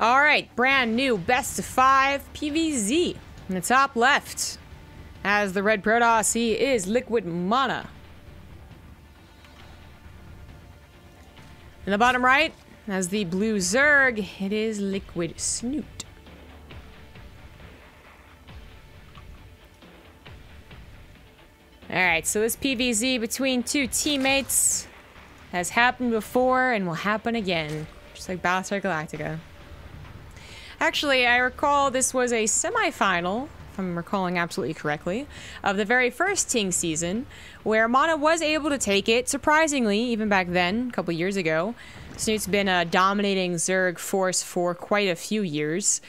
All right, brand new best of 5 PvZ. In the top left, as the red Protoss, he is Liquid MaNa. In the bottom right, as the blue Zerg, it is Liquid Snute. Alright, so this PvZ between two teammates has happened before and will happen again. Just like Battlestar Galactica. Actually, I recall this was a semi-final, if I'm recalling absolutely correctly, of the very first TING season, where MaNa was able to take it, surprisingly, even back then, a couple years ago. Snute's been a dominating Zerg force for quite a few years.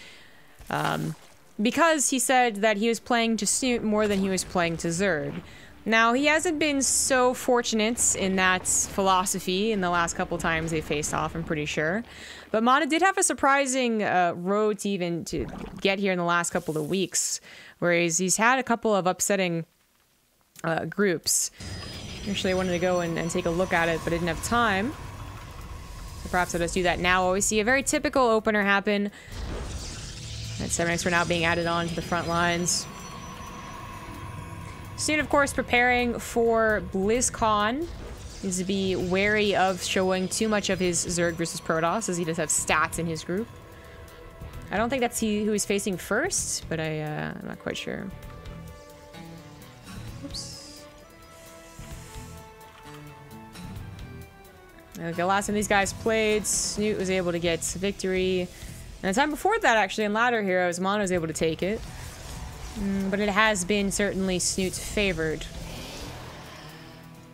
Because he said that he was playing to Snute more than he was playing to Zerg. Now, he hasn't been so fortunate in that philosophy in the last couple times they faced off, I'm pretty sure. But MaNa did have a surprising road to even to get here in the last couple of weeks, whereas he's had a couple of upsetting groups. Actually, I wanted to go and take a look at it, but I didn't have time. So perhaps I'll just do that now. We see a very typical opener happen. And 7X are now being added on to the front lines. Snute, of course, preparing for BlizzCon. Needs to be wary of showing too much of his Zerg versus Protoss, as he does have stats in his group. I don't think that's who he's facing first, but I'm not quite sure. Oops. The last time these guys played, Snute was able to get victory. And the time before that, actually, in Ladder Heroes, MaNa was able to take it. But it has been certainly Snute's favored.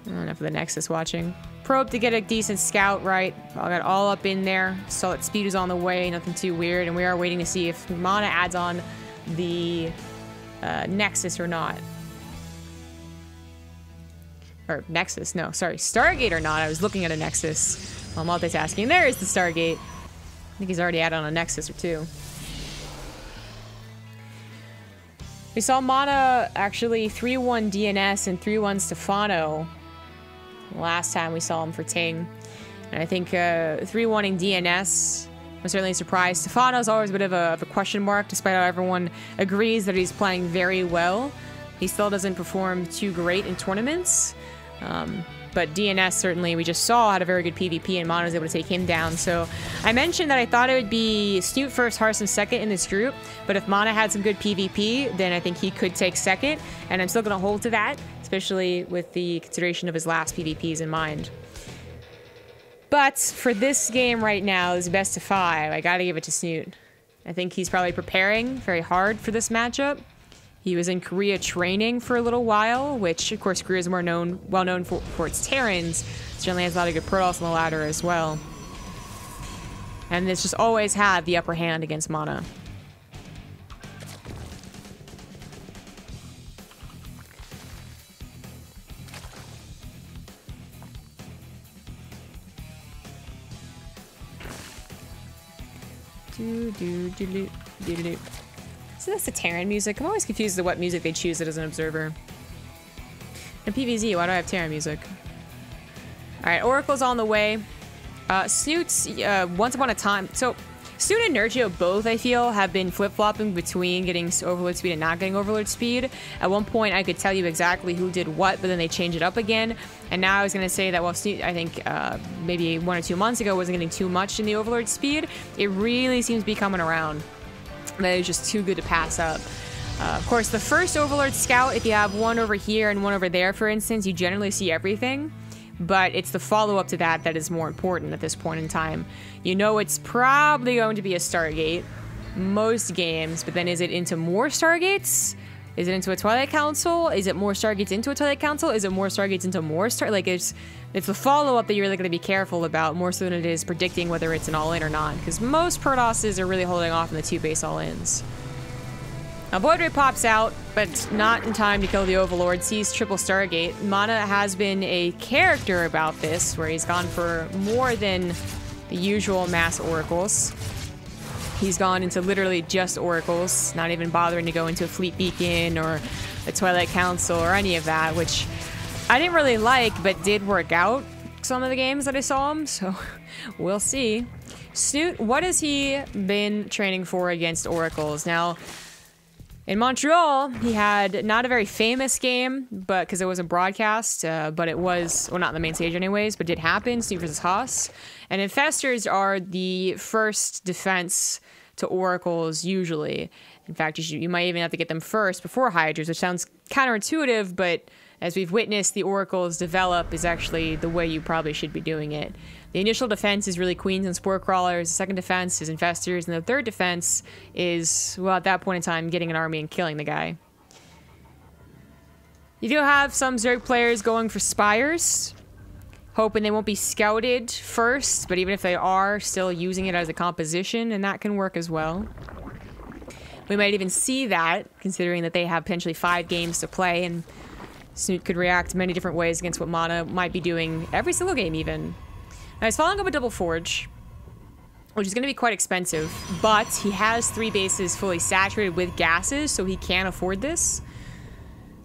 Enough of the Nexus watching. Probe to get a decent scout, right? I got all up in there. Saw that speed is on the way, nothing too weird. And we are waiting to see if MaNa adds on the Nexus or not. Or Nexus, no, sorry. Stargate or not. I was looking at a Nexus while multitasking. There is the Stargate. I think he's already added on a Nexus or two. We saw MaNa actually 3-1 DNS and 3-1 Stefano last time we saw him for Ting. And I think 3-1ing DNS was certainly a surprise. Stefano's always a bit of a question mark, despite how everyone agrees that he's playing very well. He still doesn't perform too great in tournaments. But DNS certainly, we just saw, had a very good PvP, and MaNa was able to take him down. So I mentioned that I thought it would be Snute first, Harson second in this group. But if MaNa had some good PvP, then I think he could take second. And I'm still going to hold to that, especially with the consideration of his last PvPs in mind. But for this game right now, this best of 5, I got to give it to Snute. I think he's probably preparing very hard for this matchup. He was in Korea training for a little while, which, of course, Korea is well known for its Terrans. It generally has a lot of good Protoss on the ladder as well. And it's just always had the upper hand against MaNa. Do-do-do-do-do-do. So that's the Terran music. I'm always confused as to what music they choose as an observer. In PvZ, why do I have Terran music? Alright, Oracle's on the way. Snute's, once upon a time... So, Snute and Nergio both, I feel, have been flip-flopping between getting Overlord speed and not getting Overlord speed. At one point, I could tell you exactly who did what, but then they changed it up again. And now I was going to say that while Snute, I think, maybe 1 or 2 months ago, wasn't getting too much in the Overlord speed, it really seems to be coming around. That is just too good to pass up. Of course, the first Overlord Scout, if you have one over here and one over there, for instance, you generally see everything. But it's the follow-up to that that is more important at this point in time. You know it's probably going to be a Stargate, most games, but then is it into more Stargates? Is it into a Twilight Council? Is it more Stargates into a Twilight Council? Is it more Stargates into more Like, it's the follow-up that you're really going to be careful about, more so than it is predicting whether it's an all-in or not, because most Protosses are really holding off on the 2 base all-ins. Now, Void Ray pops out, but not in time to kill the Overlord. Sees triple Stargate. MaNa has been a character about this, where he's gone for more than the usual mass Oracles. He's gone into literally just Oracles, not even bothering to go into a Fleet Beacon or a Twilight Council or any of that, which I didn't really like, but did work out. some of the games that I saw him, so we'll see. Snute, what has he been training for against Oracles? Now, in Montreal, he had not a very famous game, but because it was a broadcast, but it was, well, not on the main stage anyways, but did happen, Snute versus Haas. And Infestors are the first defense to Oracles, usually. In fact, you might even have to get them first before Hydras, which sounds counterintuitive, but as we've witnessed the Oracles develop is actually the way you probably should be doing it. The initial defense is really Queens and Spore Crawlers, the second defense is Infestors, and the third defense is, well, at that point in time, getting an army and killing the guy. You do have some Zerg players going for Spires, hoping they won't be scouted first, but even if they are, still using it as a composition, and that can work as well. We might even see that, considering that they have potentially 5 games to play, and Snute could react many different ways against what MaNa might be doing every single game, even. Now, he's following up a double forge, which is going to be quite expensive, but he has 3 bases fully saturated with gases, so he can afford this.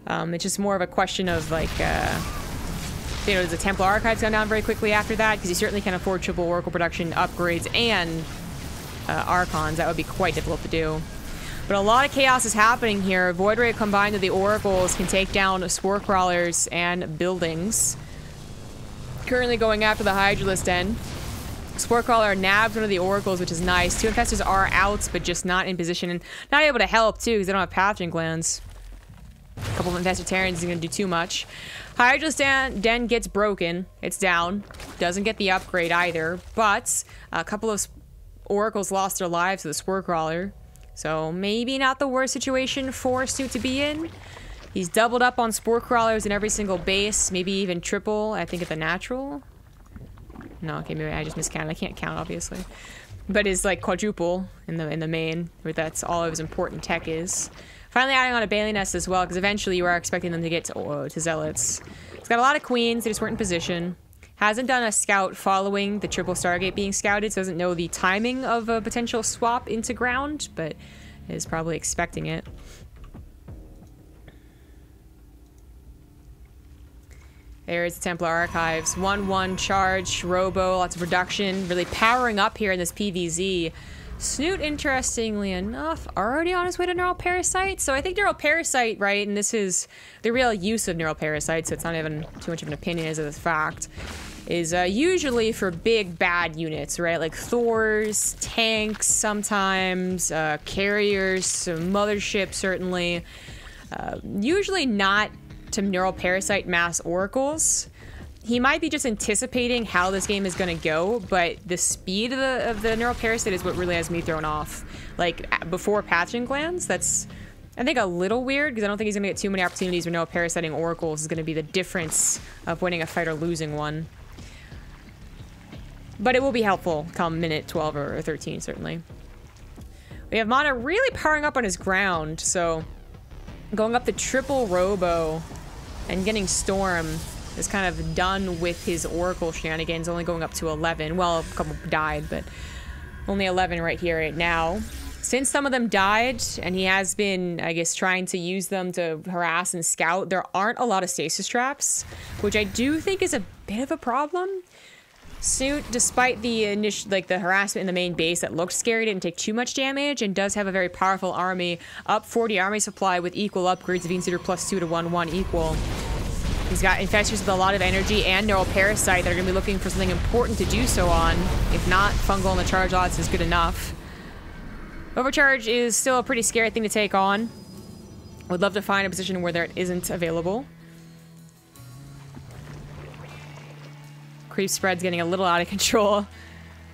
It's just more of a question of, like, you know, does the Templar Archives go down very quickly after that? Because he certainly can afford triple Oracle production upgrades and Archons. That would be quite difficult to do. But a lot of chaos is happening here. Void Ray combined with the Oracles can take down Spore Crawlers and buildings. Currently going after the Hydralisk Den. Spore Crawler nabs one of the Oracles, which is nice. 2 Infestors are out, but just not in position and not able to help, too, because they don't have pathogen glands. A couple of Infested Terrans isn't going to do too much. Hydralisk Den gets broken. It's down. Doesn't get the upgrade either, but a couple of Oracles lost their lives to the Spore Crawler. So maybe not the worst situation for Snute to be in. He's doubled up on Spore Crawlers in every single base, maybe even triple, I think, at the natural. No, okay, maybe I just miscounted. I can't count, obviously. But it's like quadruple in the main, where that's all of his important tech is. Finally adding on a Bailey Nest as well, because eventually you are expecting them to get to Zealots. He's got a lot of Queens, they just weren't in position. Hasn't done a scout following the triple Stargate being scouted, so doesn't know the timing of a potential swap into ground, but is probably expecting it. There's the Templar Archives. 1-1 charge, Robo, lots of production, really powering up here in this PvZ. Snute, interestingly enough, already on his way to Neural Parasite. So I think Neural Parasite, right, and this is the real use of Neural Parasite, so it's not even too much of an opinion as a fact, is usually for big bad units, right? Like Thors, tanks sometimes, carriers, motherships certainly. Usually not to Neural Parasite mass Oracles. He might be just anticipating how this game is going to go, but the speed of the Neural Parasite is what really has me thrown off. Like, before Pathogen Glands, that's, I think, a little weird, because I don't think he's going to get too many opportunities where Neural Parasiting Oracles is going to be the difference of winning a fight or losing one. But it will be helpful come minute 12 or 13, certainly. We have MaNa really powering up on his ground, so going up the triple Robo and getting Storm is kind of done with his Oracle shenanigans, only going up to 11. Well, a couple died, but only 11 right here, right now. Since some of them died, and he has been, I guess, trying to use them to harass and scout, there aren't a lot of stasis traps, which I do think is a bit of a problem. Snute, despite the initial, like, the harassment in the main base that looked scary, didn't take too much damage, and does have a very powerful army, up 40 army supply with equal upgrades of Insider +2 to 1/1 equal. He's got Infestors with a lot of energy and Neural Parasite that are going to be looking for something important to do so on. If not, Fungal and the Charge odds is good enough. Overcharge is still a pretty scary thing to take on. Would love to find a position where there isn't available. Creep spread's getting a little out of control.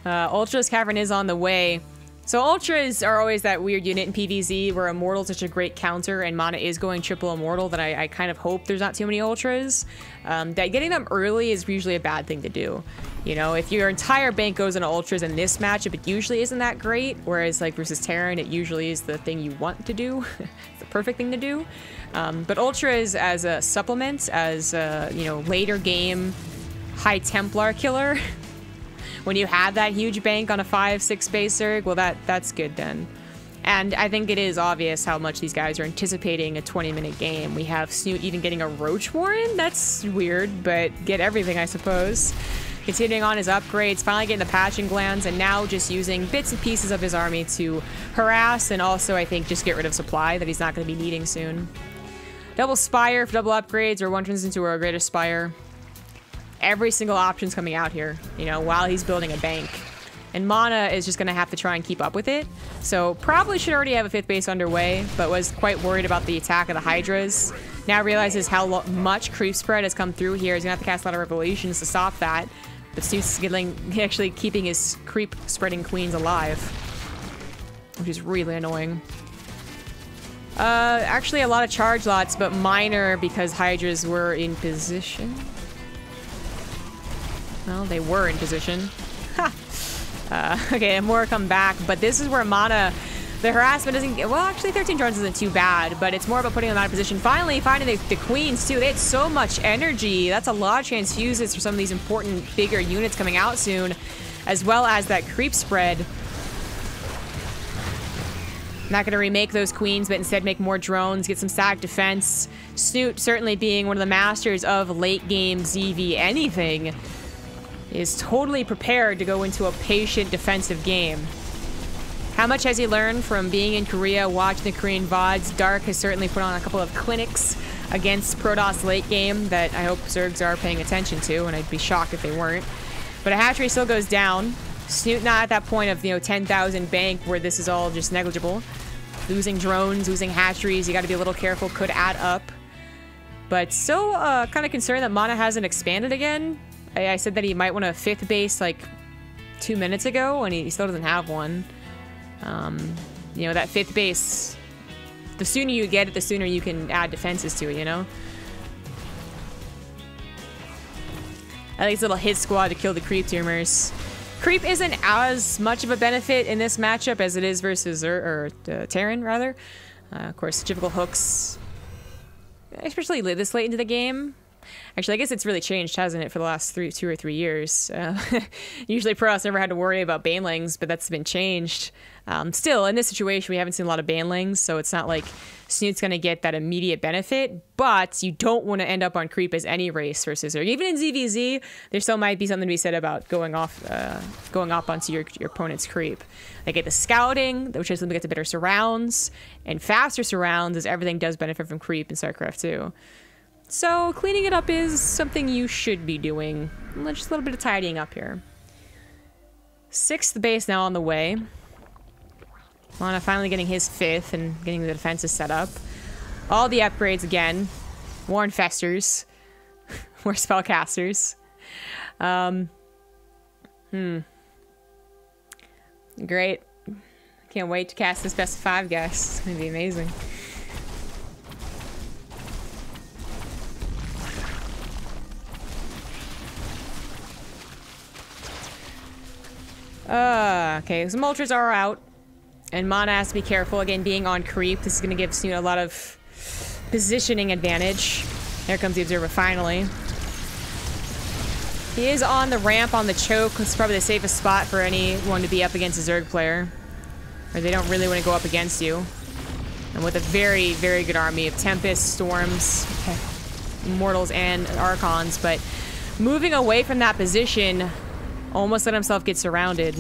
Ultra's Cavern is on the way. So Ultras are always that weird unit in PvZ where Immortal's such a great counter and MaNa is going triple Immortal that I kind of hope there's not too many Ultras. That getting them early is usually a bad thing to do. You know, if your entire bank goes into Ultras in this matchup, it usually isn't that great, whereas like versus Terran, it usually is the thing you want to do. It's the perfect thing to do. But Ultras as a supplement, as a, you know, later game high Templar killer, when you have that huge bank on a 5-6 base Zerg, well, that's good then. And I think it is obvious how much these guys are anticipating a 20-minute game. We have Snute even getting a Roach Warren? That's weird, but get everything, I suppose. Continuing on his upgrades, finally getting the patching glands, and now just using bits and pieces of his army to harass and also, I think, just get rid of supply that he's not going to be needing soon. Double Spire for double upgrades, or one turns into a Greater Spire. Every single option's coming out here, you know, while he's building a bank. And MaNa is just going to have to try and keep up with it. So probably should already have a 5th base underway, but was quite worried about the attack of the Hydras. Now realizes how much creep spread has come through here. He's going to have to cast a lot of Revelations to stop that. But Snute's actually keeping his creep spreading queens alive, which is really annoying. Actually a lot of charge lots, but minor because Hydras were in position. Well, they were in position. Ha! Okay, and more come back, but this is where MaNa, the harassment doesn't get, well, actually 13 drones isn't too bad, but it's more about putting them out of position. Finally, finding the queens too. They had so much energy. That's a lot of transfuses for some of these important, bigger units coming out soon, as well as that creep spread. Not going to remake those queens, but instead make more drones, get some static defense. Snute, certainly being one of the masters of late game ZV anything, is totally prepared to go into a patient defensive game. How much has he learned from being in Korea, watching the Korean VODs? Dark has certainly put on a couple of clinics against Protoss late game that I hope Zergs are paying attention to, and I'd be shocked if they weren't. But a hatchery still goes down. Snute not at that point of, you know, 10,000 bank where this is all just negligible. Losing drones, losing hatcheries, you got to be a little careful, could add up. But still kind of concerned that MaNa hasn't expanded again. I said that he might want a 5th base like 2 minutes ago, and he still doesn't have one. You know, that 5th base, the sooner you get it, the sooner you can add defenses to it, you know? I think it's a little hit squad to kill the creep tumors. Creep isn't as much of a benefit in this matchup as it is versus Terran, rather. Of course, typical hooks, especially this late into the game. Actually, I guess it's really changed, hasn't it, for the last 2 or 3 years? Usually Protoss never had to worry about banelings, but that's been changed. Still, in this situation, we haven't seen a lot of banelings, so it's not like Snute's going to get that immediate benefit, but you don't want to end up on creep as any race versus her. Even in ZVZ, there still might be something to be said about going up onto your opponent's creep. They get the scouting, which is them to get to better surrounds, and faster surrounds as everything does benefit from creep in StarCraft 2. So cleaning it up is something you should be doing. Just a little bit of tidying up here. 6th base now on the way. MaNa finally getting his 5th and getting the defenses set up. All the upgrades again. More infestors. More spellcasters. Great. Can't wait to cast this best of 5, guys. It's gonna be amazing. Okay, some ultras are out. And MaNa has to be careful. Again, being on creep, this is going to give Snute a lot of positioning advantage. There comes the Observer finally. He is on the ramp on the choke. It's probably the safest spot for anyone to be up against a Zerg player. Or they don't really want to go up against you. And with a very, very good army of Tempests, Storms, Immortals, and Archons. But moving away from that position, almost let himself get surrounded.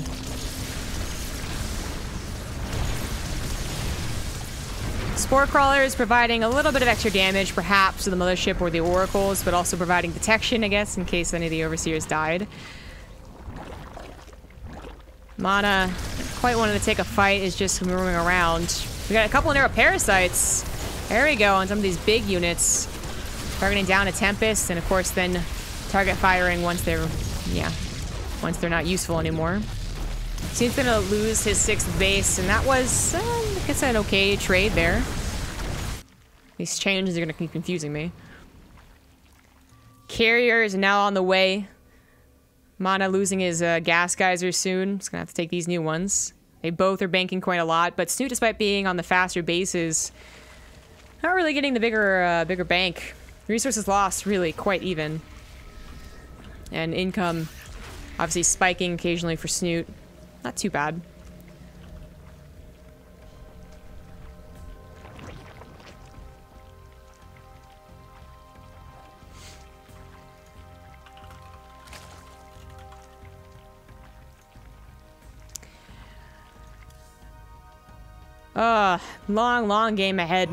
Spore Crawlers providing a little bit of extra damage, perhaps, to the Mothership or the Oracles, but also providing detection, I guess, in case any of the Overseers died. MaNa, quite wanted to take a fight, is just moving around. We got a couple of narrow parasites. There we go, on some of these big units. Targeting down a Tempest, and of course then target firing once they're, once they're not useful anymore. He's gonna lose his 6th base, and that was, I guess, an okay trade there. These changes are gonna keep confusing me. Carrier is now on the way. MaNa losing his gas geysers soon. He's gonna have to take these new ones. They both are banking quite a lot, but Snute, despite being on the faster bases, not really getting the bigger bank. Resources lost, really, quite even. And income, obviously, spiking occasionally for Snute. Not too bad. Long, long game ahead.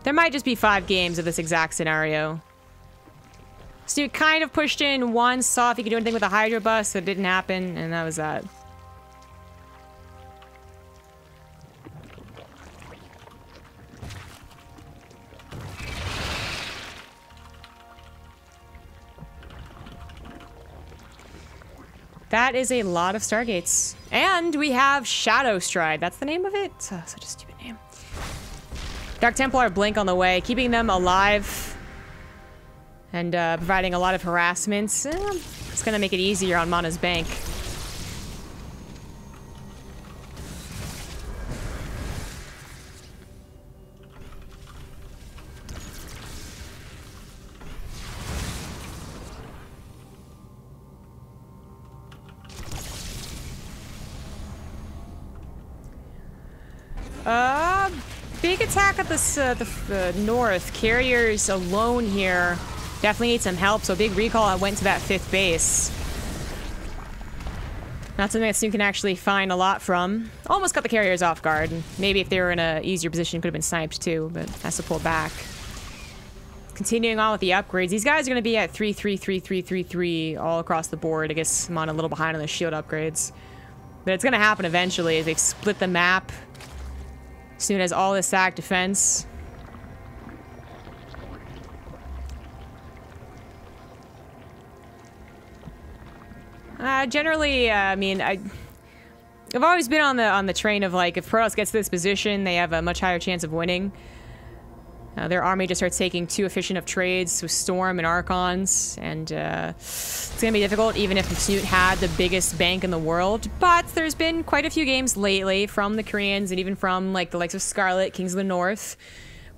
There might just be 5 games of this exact scenario. Snute kind of pushed in once, saw if he could do anything with a Hydro Bus, that didn't happen, and that was that. That is a lot of Stargates. And we have Shadow Stride. That's the name of it? Oh, such a stupid name. Dark Templar Blink on the way, keeping them alive. And providing a lot of harassments. It's gonna make it easier on MaNa's bank. Big attack at the north. Carriers alone here. Definitely need some help, so big recall I went to that 5th base. Not something that Snute can actually find a lot from. Almost got the carriers off guard. Maybe if they were in a easier position, could have been sniped too, but has to pull back. Continuing on with the upgrades. These guys are going to be at 3-3-3-3-3-3 all across the board. I guess MaNa a little behind on the shield upgrades. But it's going to happen eventually as they've split the map. Snute has all this stack defense. Generally, I mean, I've always been on the train of like, if Protoss gets to this position, they have a much higher chance of winning. Their army just starts taking too efficient of trades with Storm and Archons, and it's gonna be difficult even if Snute had the biggest bank in the world. But there's been quite a few games lately from the Koreans and even from like the likes of Scarlet, Kings of the North,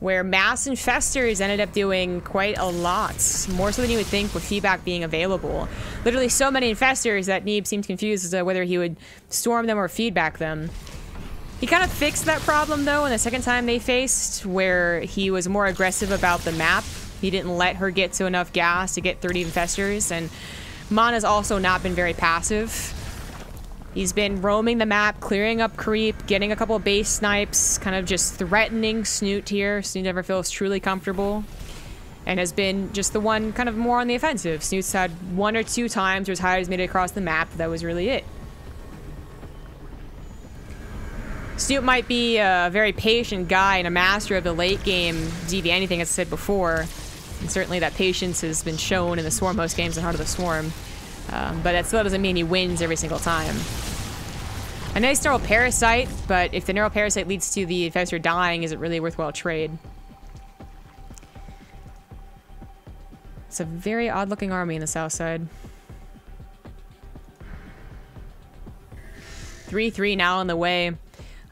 where mass infestors ended up doing quite a lot, more so than you would think with feedback being available. Literally so many infestors that Neeb seemed confused as to whether he would storm them or feedback them. He kind of fixed that problem though in the second time they faced, where he was more aggressive about the map. He didn't let her get to enough gas to get 30 infestors, and MaNa's also not been very passive. He's been roaming the map, clearing up creep, getting a couple of base snipes, kind of just threatening Snute here. Snute never feels truly comfortable, and has been just the one kind of more on the offensive. Snute's had 1 or 2 times where his hides made it across the map, but that was really it. Snute might be a very patient guy and a master of the late game DV anything, as I said before. And certainly that patience has been shown in the Swarm host games and Heart of the Swarm. But that still doesn't mean he wins every single time. A nice neural parasite, but if the neural parasite leads to the infestor dying, is it really a worthwhile trade? It's a very odd looking army in the south side. 3-3 now on the way.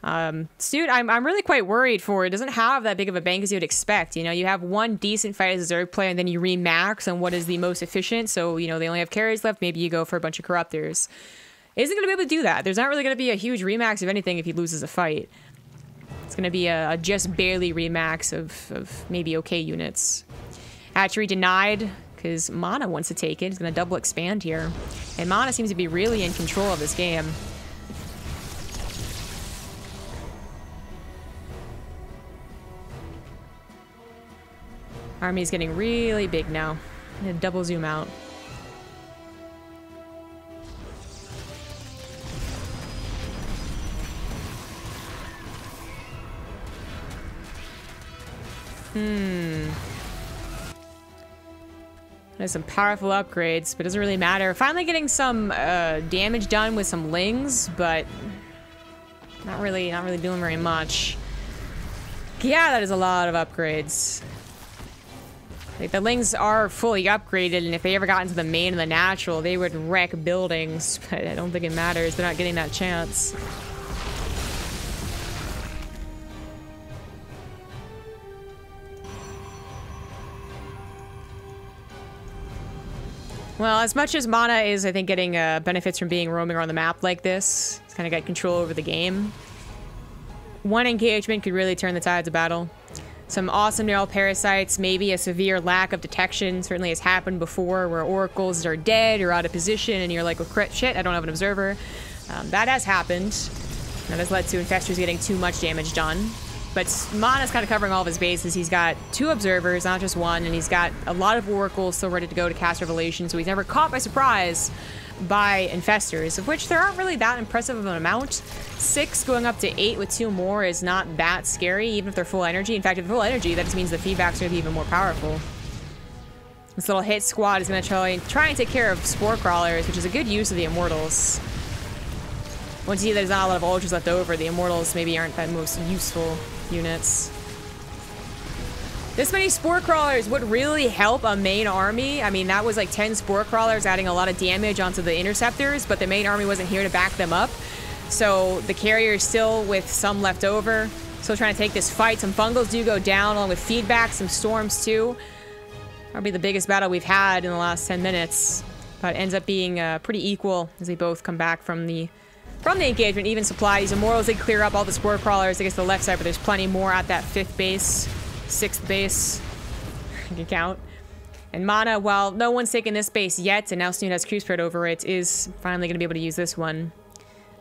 Snute, I'm really quite worried for. It doesn't have that big of a bank as you would expect. You know, you have one decent fight as a Zerg player, and then you remax on what is the most efficient. So, you know, they only have carries left. Maybe you go for a bunch of corruptors. Isn't going to be able to do that. There's not really going to be a huge remax of anything if he loses a fight. It's going to be a just barely remax of maybe okay units. Hatchery denied because MaNa wants to take it. He's going to double expand here. And MaNa seems to be really in control of this game. Army's getting really big now. I'm gonna double zoom out. There's some powerful upgrades, but it doesn't really matter. Finally getting some damage done with some lings, but not really doing very much. Yeah, that is a lot of upgrades. Like, the lings are fully upgraded, and if they ever got into the main and the natural, they would wreck buildings, but I don't think it matters. They're not getting that chance. Well, as much as MaNa is, I think, getting benefits from being roaming around the map like this, he's kind of got control over the game. One engagement could really turn the tides of battle. Some awesome neural parasites, maybe a severe lack of detection. Certainly has happened before where oracles are dead or out of position and you're like, oh, shit, I don't have an observer. That has happened. That has led to Infestors getting too much damage done. But MaNa's kind of covering all of his bases. He's got 2 Observers, not just 1, and he's got a lot of Oracles still ready to go to cast Revelation, so he's never caught by surprise by Infestors, of which there aren't really that impressive of an amount. 6 going up to 8 with 2 more is not that scary, even if they're full energy. In fact, if they're full energy, that just means the feedback's going to be even more powerful. This little hit squad is going to try and take care of Spore Crawlers, which is a good use of the Immortals. Once you see there's not a lot of Ultras left over, the Immortals maybe aren't that most useful units. This many Spore Crawlers would really help a main army. I mean, that was like 10 Spore Crawlers adding a lot of damage onto the Interceptors, but the main army wasn't here to back them up. So the carrier's still with some left over, still trying to take this fight. Some Fungals do go down, along with feedback, some Storms too. Probably the biggest battle we've had in the last 10 minutes, but ends up being pretty equal as they both come back from the engagement. Even supply. These Immortals, they clear up all the Spore Crawlers against the left side, but there's plenty more at that 5th base, 6th base. You can count. And MaNa, while no one's taken this base yet, and now Snute has crew spread over it, is finally going to be able to use this one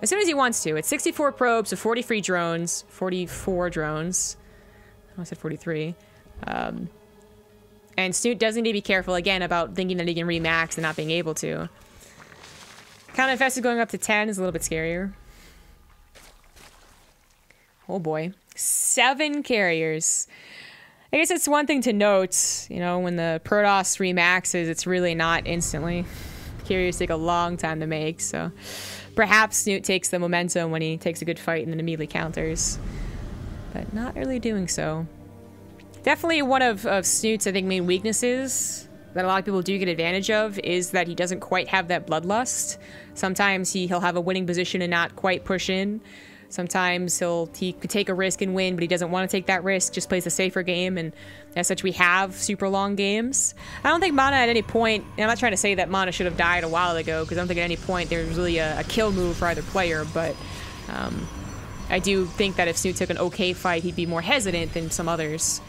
as soon as he wants to. It's 64 probes, so 40 free drones, 44 drones. I said 43. And Snute does need to be careful again about thinking that he can remax and not being able to. Count Infested going up to 10 is a little bit scarier. Oh boy. 7 carriers. I guess it's one thing to note, you know, when the Protoss remaxes, it's really not instantly. Carriers take a long time to make, so perhaps Snute takes the momentum when he takes a good fight and then immediately counters. But not really doing so. Definitely one of Snute's, I think, main weaknesses that a lot of people do get advantage of is that he doesn't quite have that bloodlust. Sometimes he'll have a winning position and not quite push in. Sometimes he could take a risk and win, but he doesn't want to take that risk, just plays the safer game, and as such we have super long games. I don't think MaNa at any point, and I'm not trying to say that MaNa should have died a while ago, because I don't think at any point there's really a kill move for either player, but I do think that if Snute took an okay fight, he'd be more hesitant than some others.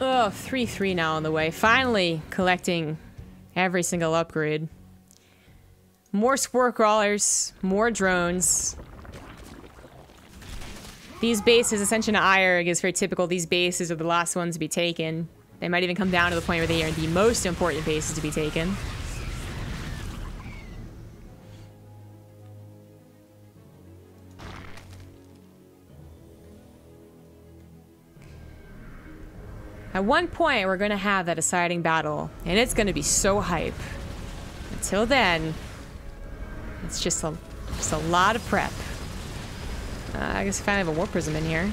Oh, 3-3 now on the way. Finally collecting every single upgrade. More Spore Crawlers, more drones. These bases, Ascension to Ire is very typical. These bases are the last ones to be taken. They might even come down to the point where they are the most important bases to be taken. At one point, we're going to have that deciding battle, and it's going to be so hype. Until then, it's just a lot of prep. I guess I kind of have a War Prism in here.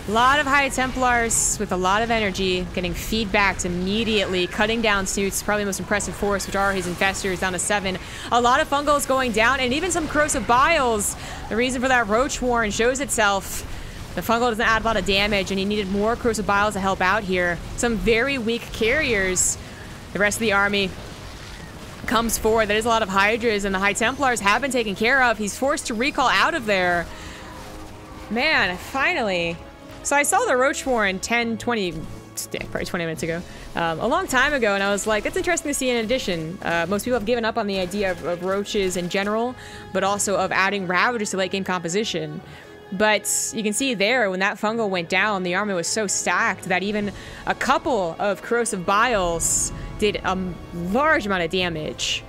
A lot of High Templars with a lot of energy, getting feedbacked immediately, cutting down Snute's probably most impressive force, which are his Infestors, down to 7. A lot of Fungals going down, and even some Corrosive Biles. The reason for that Roach Warren shows itself. The Fungal doesn't add a lot of damage, and he needed more Corrosive Biles to help out here. Some very weak carriers. The rest of the army comes forward. There's a lot of Hydras, and the High Templars have been taken care of. He's forced to recall out of there. Man, finally. So I saw the Roach Warren probably 20 minutes ago, a long time ago, and I was like, that's interesting to see in addition. Most people have given up on the idea of Roaches in general, but also of adding Ravagers to late game composition. But you can see there, when that Fungal went down, the army was so stacked that even a couple of Corrosive Biles did a large amount of damage.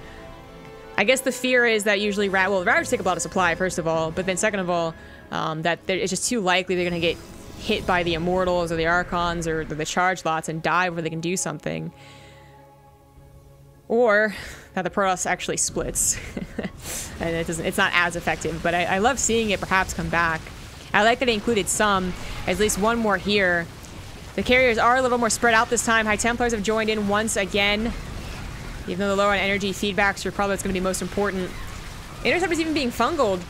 I guess the fear is that usually Ravagers take up a lot of supply, first of all, but then second of all, that it's just too likely they're going to get hit by the Immortals or the Archons or the charge lots and die before they can do something. Or that the Protoss actually splits. And it's not as effective, but I love seeing it perhaps come back. I like that they included some, at least one more here. The carriers are a little more spread out this time. High Templars have joined in once again. Even though the lower on energy feedbacks are probably what's going to be most important. Interceptors even being fungaled.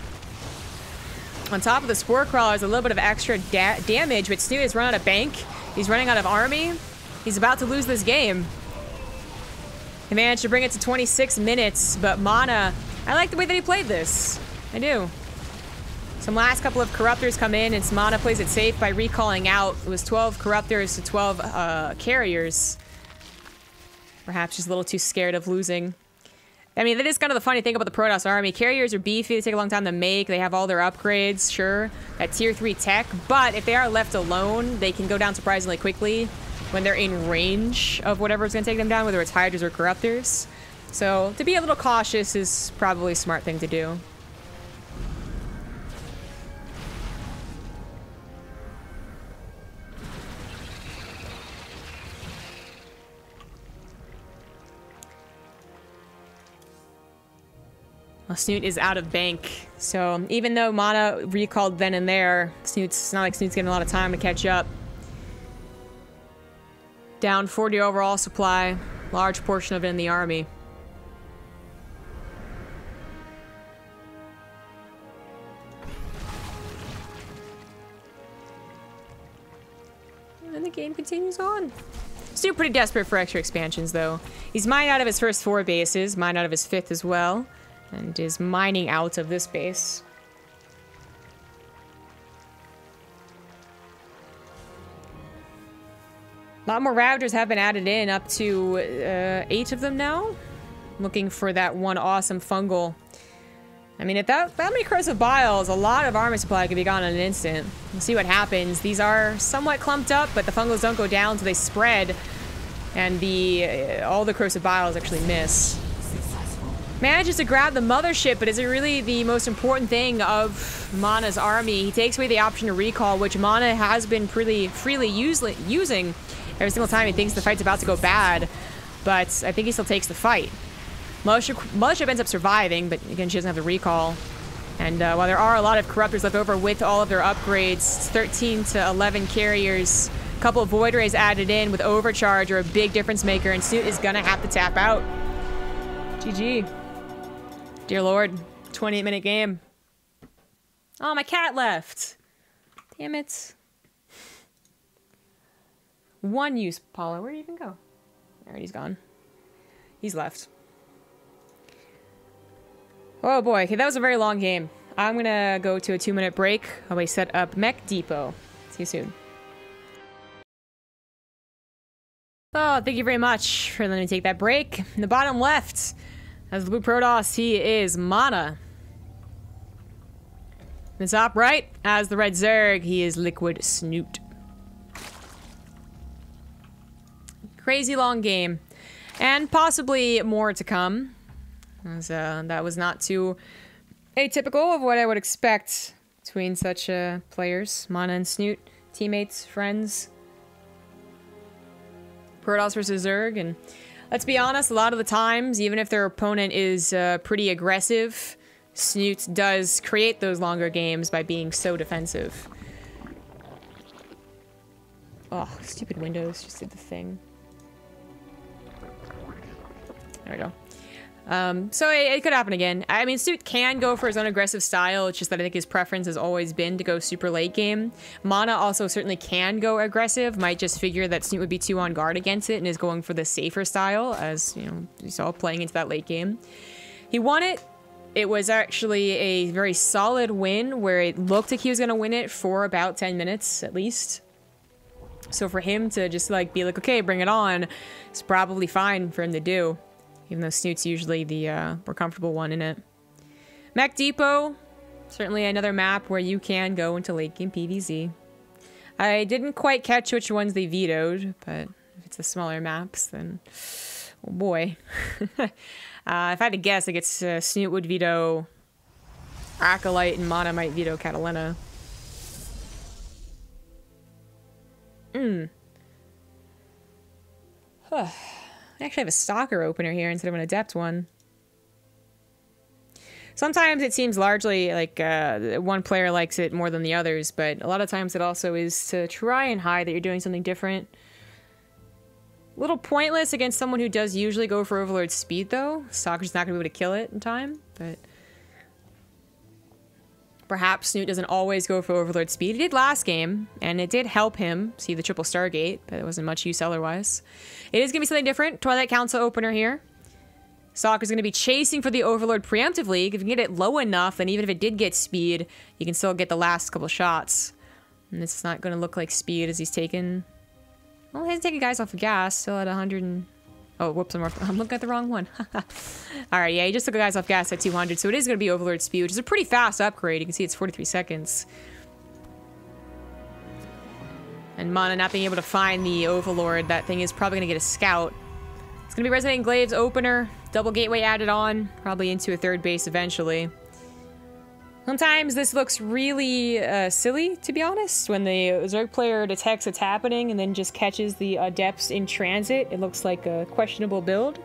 On top of the Spore Crawlers, a little bit of extra damage, but Snute has run out of bank. He's running out of army. He's about to lose this game. He managed to bring it to 26 minutes, but MaNa, I like the way that he played this. I do. Some last couple of Corruptors come in, and MaNa plays it safe by recalling out. It was 12 Corruptors to 12 Carriers. Perhaps just a little too scared of losing. I mean, that is kind of the funny thing about the Protoss army. Carriers are beefy, they take a long time to make, they have all their upgrades, sure, at tier 3 tech, but if they are left alone, they can go down surprisingly quickly when they're in range of whatever's going to take them down, whether it's Hydras or Corruptors. So, to be a little cautious is probably a smart thing to do. Well, Snute is out of bank, so even though MaNa recalled then and there, it's not like Snute's getting a lot of time to catch up. Down 40 overall supply, large portion of it in the army. And the game continues on. Snute pretty desperate for extra expansions, though. He's mined out of his first 4 bases, mined out of his 5th as well. And is mining out of this base. A lot more Ravagers have been added in, up to 8 of them now. Looking for that one awesome fungal. I mean, if that many Corrosive Biles, a lot of armor supply could be gone in an instant. We'll see what happens. These are somewhat clumped up, but the fungals don't go down, so they spread. And all the Corrosive Biles actually miss. Manages to grab the mothership, but is it really the most important thing of MaNa's army? He takes away the option to recall, which MaNa has been pretty freely using every single time he thinks the fight's about to go bad. But I think he still takes the fight. Mothership ends up surviving, but again, she doesn't have the recall. And while there are a lot of Corruptors left over with all of their upgrades, 13 to 11 carriers, a couple of Void Rays added in with Overcharge are a big difference maker, and Snute is gonna have to tap out. GG. Dear Lord, 28-minute game. Oh, my cat left. Damn it. One use, Paula. Where'd he even go? Alright, he's gone. He's left. Oh boy, okay, that was a very long game. I'm gonna go to a 2-minute break while we set up Mech Depot. See you soon. Oh, thank you very much for letting me take that break. In the bottom left, as the Blue Protoss, he is MaNa. In the top right, as the Red Zerg, he is Liquid Snute. Crazy long game. And possibly more to come. As, that was not too atypical of what I would expect between such players. MaNa and Snute, teammates, friends. Protoss versus Zerg, and let's be honest, a lot of the times, even if their opponent is pretty aggressive, Snute does create those longer games by being so defensive. Oh, stupid Windows just did the thing. There we go. So it could happen again. I mean, Snute can go for his own aggressive style. It's just that I think his preference has always been to go super late game. MaNa also certainly can go aggressive. Might just figure that Snute would be too on guard against it and is going for the safer style, as you know, you saw playing into that late game. He won it. It was actually a very solid win where it looked like he was going to win it for about 10 minutes at least. So for him to just like be like, okay, bring it on, it's probably fine for him to do. Even though Snute's usually the more comfortable one in it. Mech Depot, certainly another map where you can go into late game PvZ. I didn't quite catch which ones they vetoed, but if it's the smaller maps, then oh boy. If I had to guess, I guess Snute would veto Acolyte and MaNa might veto Catalina. Huh. I actually have a Stalker opener here instead of an Adept one. Sometimes it seems largely like one player likes it more than the others, but a lot of times it also is to try and hide that you're doing something different. A little pointless against someone who does usually go for Overlord speed, though. Stalker's not going to be able to kill it in time, but Perhaps Snute doesn't always go for Overlord speed. He did last game, and it did help him see the triple Stargate, but it wasn't much use otherwise. It is going to be something different. Twilight Council opener here. Soccer's going to be chasing for the Overlord preemptively. If you can get it low enough, then even if it did get speed, you can still get the last couple shots. And this is not going to look like speed as he's taken... Well, he hasn't taken guys off of gas. Still at 100 and... Oh, whoops, I'm looking at the wrong one. Alright, yeah, he just took guys off gas at 200, so it is going to be Overlord speed, which is a pretty fast upgrade. You can see it's 43 seconds. And MaNa not being able to find the Overlord, that thing is probably going to get a scout. It's going to be Resident Glaive's opener, double gateway added on, probably into a third base eventually. Sometimes this looks really silly, to be honest. When the Zerg player detects it's happening and then just catches the Adepts in transit, it looks like a questionable build.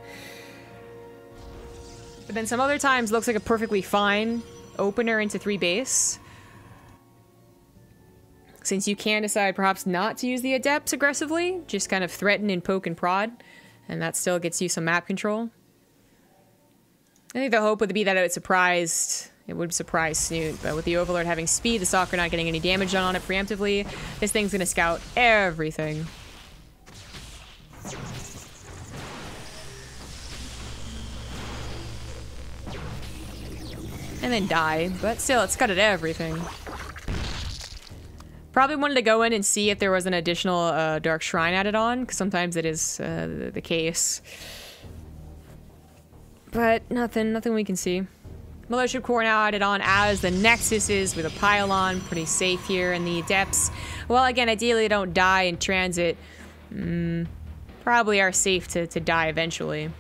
But then some other times it looks like a perfectly fine opener into 3 base. Since you can decide perhaps not to use the Adepts aggressively, just kind of threaten and poke and prod, and that still gets you some map control. I think the hope would be that it would surprise Snute, but with the Overlord having speed, the Soccer not getting any damage done on it preemptively, this thing's gonna scout everything. And then die, but still, it scouted everything. Probably wanted to go in and see if there was an additional Dark Shrine added on, because sometimes it is the case. But nothing we can see. Militia Core now added on as the Nexus is with a pylon. Pretty safe here. And the Adepts, well, again, ideally don't die in transit. Probably are safe to die eventually.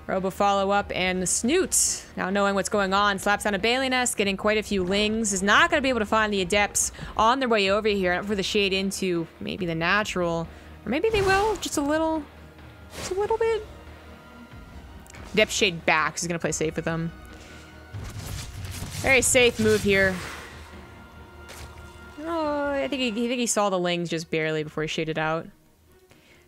Robo follow-up and the Snute, now knowing what's going on, slaps down a Bailey Nest, getting quite a few lings. Is not going to be able to find the Adepts on their way over here. Not for the shade into maybe the natural. Or maybe they will, just a little bit. Adept shade back, so he's going to play safe with them. Very safe move here. Oh, I think he saw the lings just barely before he shaded out.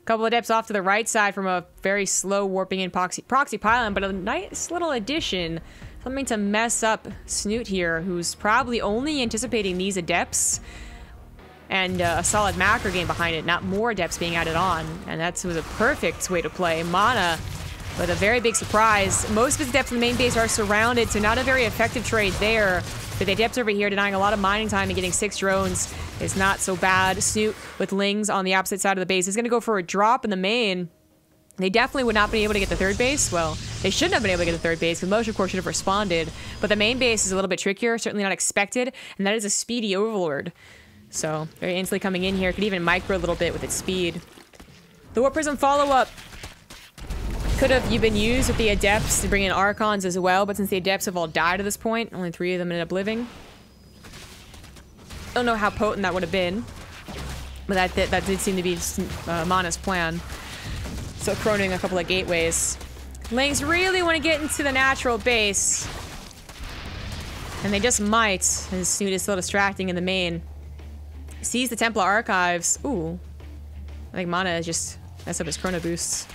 Couple of Adepts off to the right side from a very slow warping in proxy pylon, but a nice little addition. Something to mess up Snute here, who's probably only anticipating these Adepts and a solid macro game behind it, not more Adepts being added on. And that was a perfect way to play. MaNa with a very big surprise. Most of his Adepts in the main base are surrounded, so not a very effective trade there. But the Adepts over here denying a lot of mining time and getting 6 drones is not so bad. Snute with lings on the opposite side of the base is going to go for a drop in the main. They definitely would not be able to get the third base. Well, they shouldn't have been able to get the third base because Motion Core should have responded. But the main base is a little bit trickier, certainly not expected, and that is a speedy Overlord. So, very instantly coming in here. Could even micro a little bit with its speed. The Warp Prism follow-up could have been used with the Adepts to bring in Archons as well, but since the Adepts have all died at this point, only 3 of them ended up living. Don't know how potent that would have been, but that did seem to be MaNa's plan. So chroning a couple of gateways. Lings really want to get into the natural base, and they just might, as Snute is still distracting in the main. Sees the Templar Archives. Ooh. I think MaNa just messed up his chrono boosts.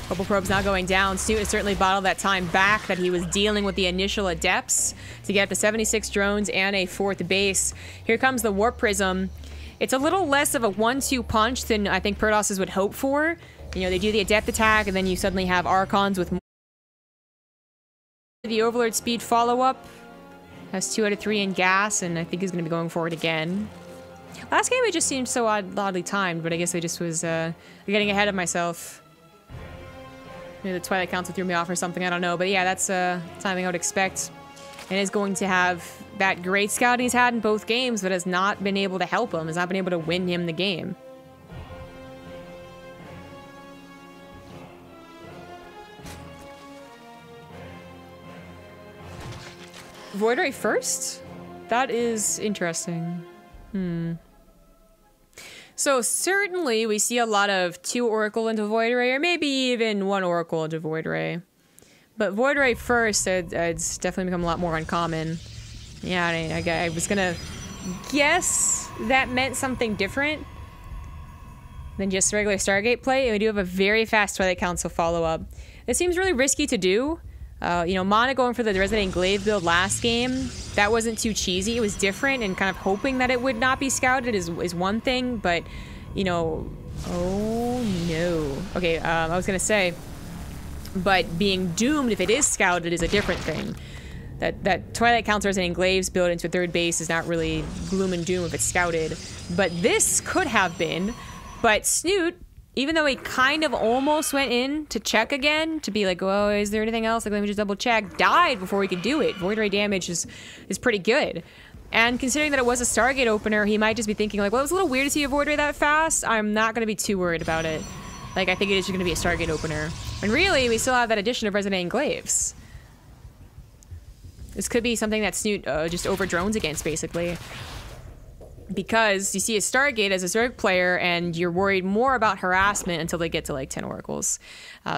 Couple probes now going down. Snute has certainly bottled that time back that he was dealing with the initial Adepts to get up to 76 drones and a 4th base. Here comes the Warp Prism. It's a little less of a 1-2 punch than I think Protosses would hope for. You know, they do the Adept attack and then you suddenly have Archons with more. The Overlord speed follow-up has 2 out of 3 in gas, and I think he's going to be going for it again. Last game it just seemed so oddly timed, but I guess I just was getting ahead of myself. Maybe the Twilight Council threw me off or something, I don't know. But yeah, that's timing I would expect. And is going to have that great scouting he's had in both games, but has not been able to help him, has not been able to win him the game. Void Ray first? That is interesting. So certainly we see a lot of 2 Oracle into Void Ray, or maybe even 1 Oracle into Void Ray. But Void Ray first, it's definitely become a lot more uncommon. Yeah, I was gonna guess that meant something different than just regular Stargate play. And we do have a very fast Twilight Council follow-up. This seems really risky to do. You know, MaNa going for the Resident Glaive build last game, that wasn't too cheesy. It was different, and kind of hoping that it would not be scouted is one thing, but, you know... Oh, no. Okay, I was gonna say... But being doomed if it is scouted is a different thing. That Twilight counts Resident Glaives build into a third base is not really gloom and doom if it's scouted. But this could have been. But Snute, even though he kind of almost went in to check again, to be like, oh, is there anything else? Like, let me just double check. Died before he could do it. Void Ray damage is pretty good. And considering that it was a Stargate opener, he might just be thinking like, well, it was a little weird to see a Void Ray that fast. I'm not going to be too worried about it. Like, I think it is just going to be a Stargate opener. And really, we still have that addition of Resident Glaives. This could be something that Snute just over-drones against, basically. Because you see a Stargate as a Zerg player, and you're worried more about harassment until they get to, like, 10 oracles.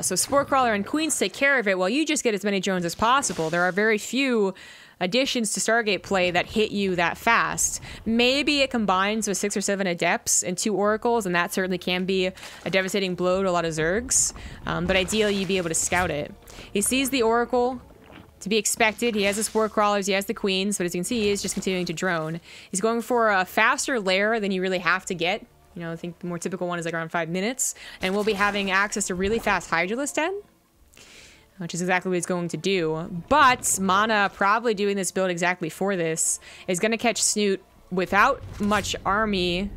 So Spore Crawler and Queens take care of it while you just get as many drones as possible. There are very few additions to Stargate play that hit you that fast. Maybe it combines with 6 or 7 Adepts and 2 Oracles, and that certainly can be a devastating blow to a lot of Zergs. But ideally, you'd be able to scout it. He sees the Oracle. To be expected, he has the Spore Crawlers, he has the Queens, but as you can see, he is just continuing to drone. He's going for a faster lair than you really have to get. You know, I think the more typical one is like around 5 minutes. And we'll be having access to really fast Hydralisk Den, which is exactly what he's going to do. But MaNa, probably doing this build exactly for this, is going to catch Snute without much army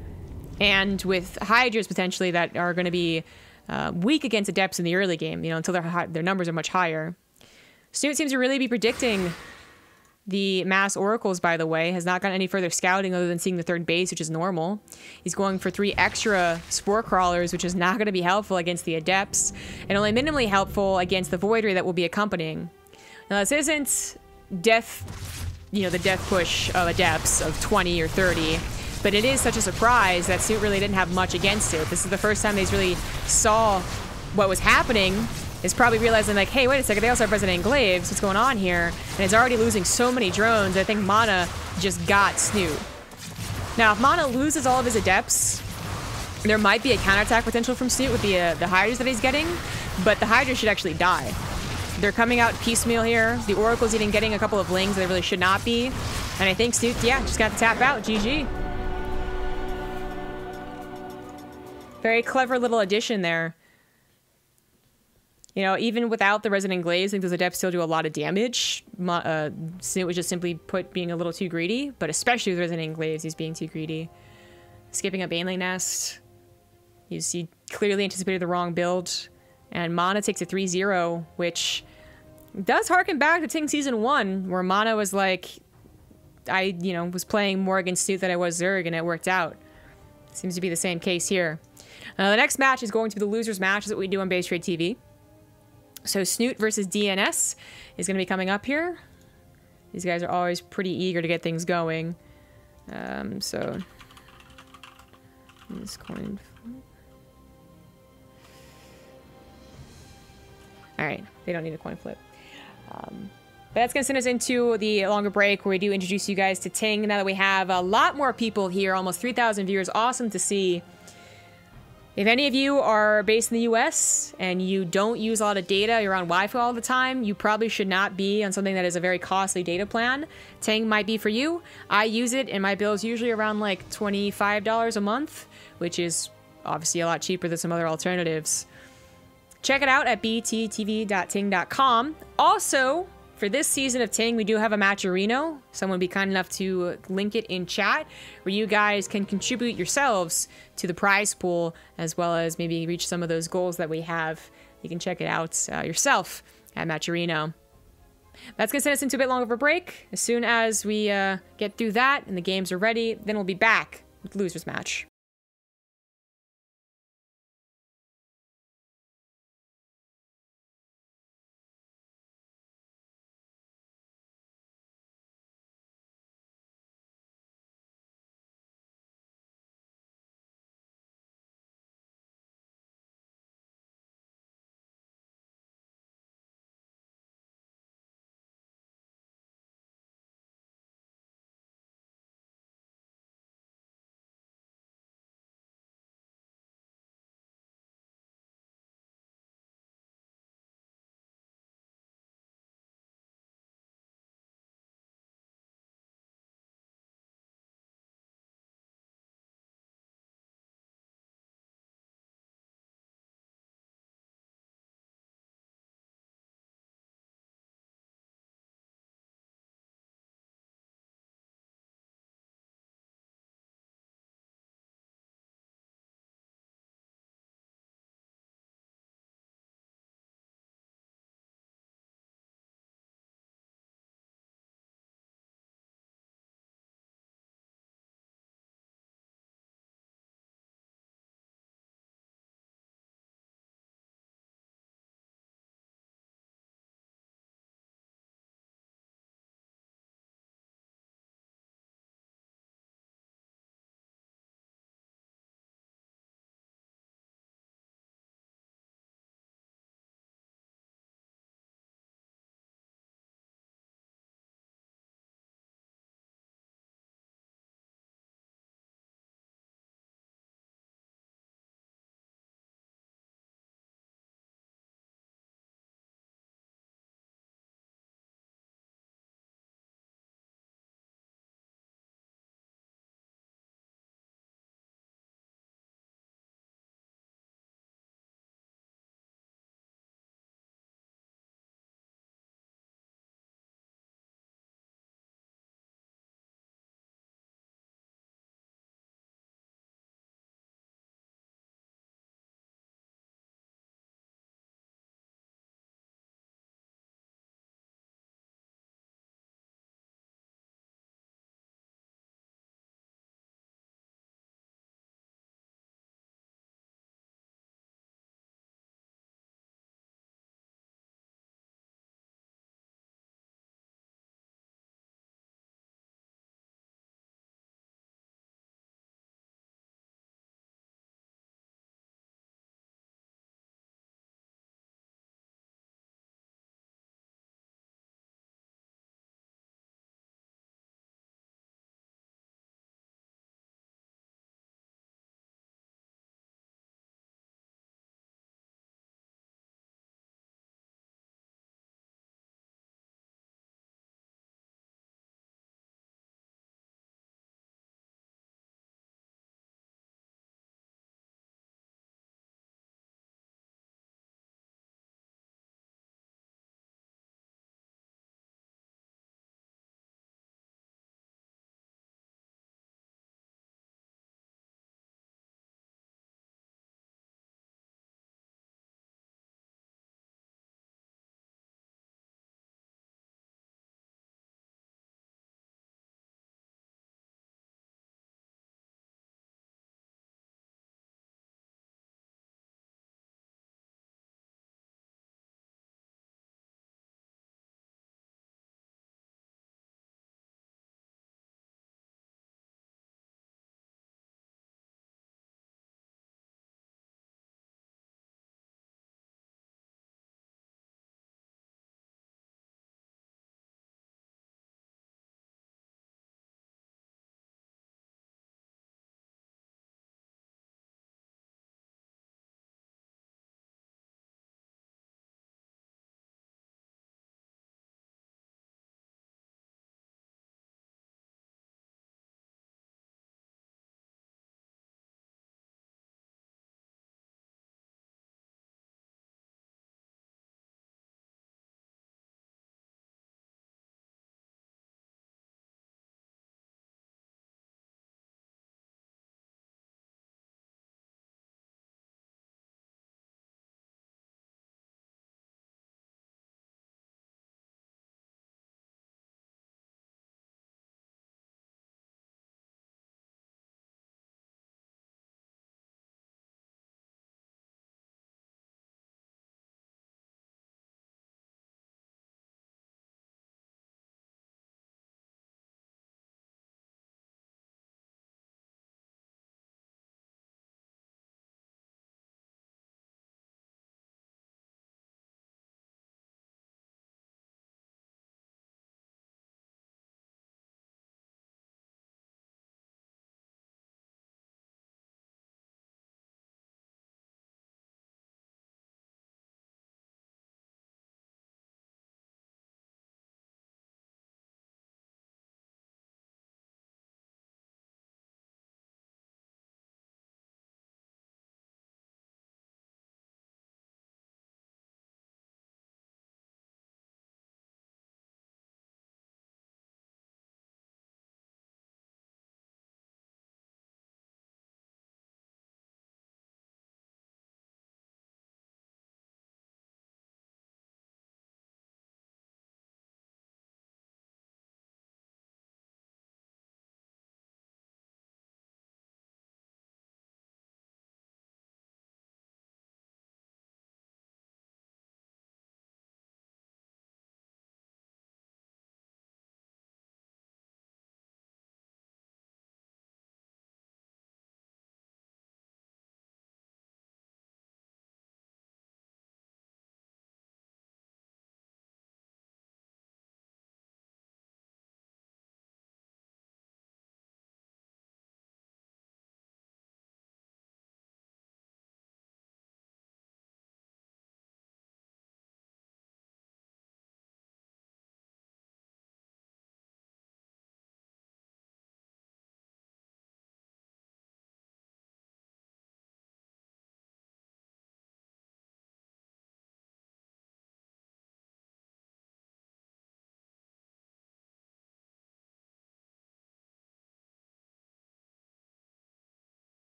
and with Hydras potentially that are going to be weak against Adepts in the early game, you know, until their numbers are much higher. Snute seems to really be predicting the mass oracles, by the way. Has not gotten any further scouting other than seeing the third base, which is normal. He's going for 3 extra Spore Crawlers, which is not going to be helpful against the Adepts, and only minimally helpful against the Void Ray that will be accompanying. Now, this isn't death, you know, the death push of Adepts of 20 or 30, but it is such a surprise that Snute really didn't have much against it. This is the first time they really saw what was happening. Is probably realizing like, hey, wait a second, they also have Resident Glaives. What's going on here? And it's already losing so many drones. I think MaNa just got Snute. Now, if MaNa loses all of his Adepts, there might be a counterattack potential from Snute with the Hydras that he's getting, but the Hydras should actually die. They're coming out piecemeal here. The Oracle's even getting a couple of Lings that they really should not be. And I think Snute, yeah, just got to tap out. GG. Very clever little addition there. You know, even without the Resident Glaives, I think those Adepts still do a lot of damage. Snute was just simply being a little too greedy, but especially with Resident Glaives, he's being too greedy. Skipping a Baneling Nest. He clearly anticipated the wrong build. And MaNa takes a 3-0, which does harken back to Ting Season 1, where MaNa was like, I, you know, was playing more against Snute than I was Zerg, and it worked out. Seems to be the same case here. The next match is going to be the losers match, that we do on BaseTradeTV. So Snute versus DNS is going to be coming up here. These guys are always pretty eager to get things going. So this coin. All right, they don't need a coin flip. But that's going to send us into the longer break where we do introduce you guys to Ting. Now that we have a lot more people here, almost 3,000 viewers, awesome to see. If any of you are based in the US and you don't use a lot of data, you're on Wi-Fi all the time, you probably should not be on something that is a very costly data plan. Ting might be for you. I use it, and my bill is usually around like $25 a month, which is obviously a lot cheaper than some other alternatives. Check it out at bttv.ting.com. Also, for this season of Ting, we do have a Matcherino. Someone would be kind enough to link it in chat, where you guys can contribute yourselves to the prize pool, as well as maybe reach some of those goals that we have. You can check it out yourself at Matcherino. That's going to send us into a bit longer of a break. As soon as we get through that and the games are ready, then we'll be back with the losers match.